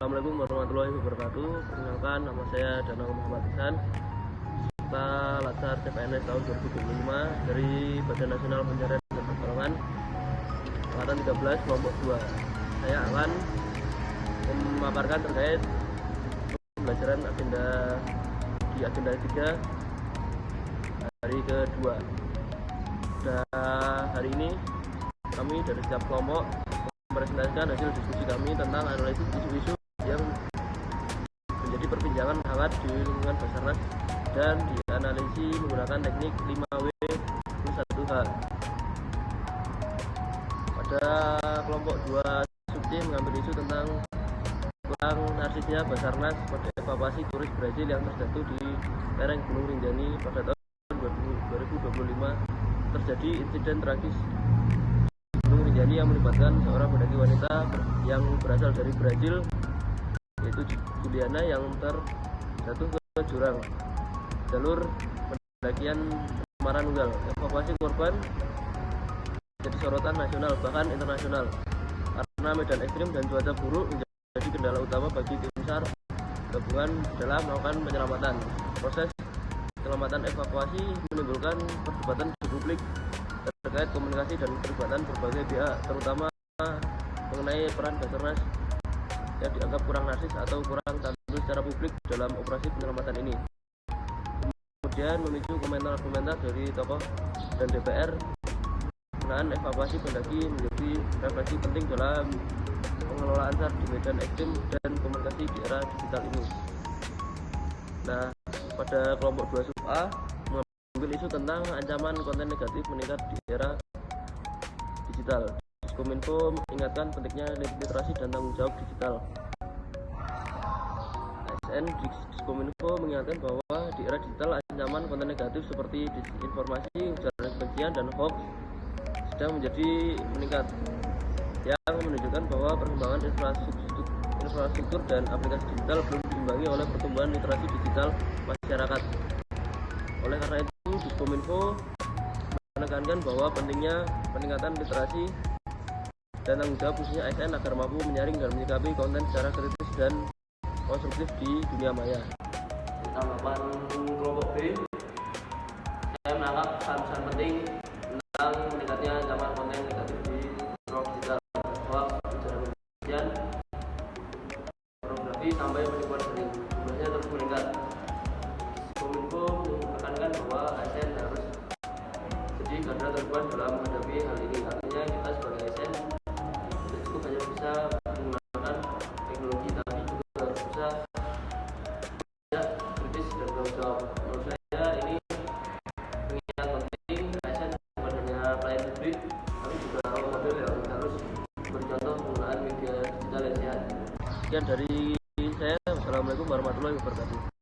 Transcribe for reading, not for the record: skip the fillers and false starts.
Assalamualaikum warahmatullahi wabarakatuh. Perkenalkan, nama saya Danang Muhammad Ihsan, peserta Latsar CPNS tahun 2025 dari Badan Nasional Pencarian dan Pertolongan Angkatan 13 kelompok 2. Saya akan memaparkan terkait pembelajaran di agenda 3 hari kedua. Hari ini kami dari setiap kelompok mempresentasikan hasil diskusi kami tentang analisis isu-isu yang menjadi perbincangan hangat di lingkungan Basarnas dan dianalisis menggunakan teknik 5W plus 1H. Pada kelompok 2 sub-C mengambil isu tentang kurang narsisnya Basarnas pada evakuasi turis Brazil yang terjatuh di lereng Gunung Rinjani pada tahun 2025. Terjadi insiden tragis Gunung Rinjani yang melibatkan seorang pendaki wanita yang berasal dari Brazil, yaitu Juliana, yang terjatuh ke jurang jalur pendakian Maranunggal. Evakuasi korban jadi sorotan nasional bahkan internasional karena medan ekstrim dan cuaca buruk menjadi kendala utama bagi tim SAR gabungan dalam melakukan penyelamatan. Proses penyelamatan evakuasi menimbulkan perdebatan di publik terkait komunikasi dan keterlibatan berbagai pihak, terutama mengenai peran Basarnas yang dianggap kurang narsis atau kurang tampil secara publik dalam operasi penyelamatan ini. Kemudian memicu komentar-komentar dari tokoh dan DPR mengenai evakuasi pendaki menjadi refleksi penting dalam pengelolaan SAR di medan ekstrim dan komunikasi di era digital ini. Nah, pada kelompok 2 sub A mengambil isu tentang ancaman konten negatif meningkat di era digital. Diskominfo mengingatkan pentingnya literasi dan tanggung jawab digital. ASN Diskominfo mengingatkan bahwa di era digital ancaman konten negatif seperti disinformasi, ujaran kebencian, dan hoax sedang menjadi meningkat, yang menunjukkan bahwa perkembangan infrastruktur dan aplikasi digital belum diimbangi oleh pertumbuhan literasi digital masyarakat. Oleh karena itu, Diskominfo menekankan bahwa pentingnya peningkatan literasi dan tanggung jawab khususnya ASN agar mampu menyaring dan menyikapi konten secara kritis dan konstruktif di dunia maya. Tanggapan kelompok B, saya menangkap pesan-pesan penting tentang meningkatnya ancaman konten negatif di ruang digital, hoax, ujaran kebencian, pornografi sampai penipuan sering jumlahnya terus meningkat. Kominfo menekankan bahwa ASN harus jadi garda terdepan dalam menghadapi hal ini. Artinya kita sebagai ASN tidak cukup hanya bisa menggunakan teknologi, tapi juga harus bisa kritis dan bertanggung jawab. Menurut saya ini mengingat penting ASN bukan hanya pelayan publik, tapi juga role model yang harus bercontoh penggunaan media digital yang sehat. Sekian dari saya. Wassalamualaikum warahmatullahi wabarakatuh.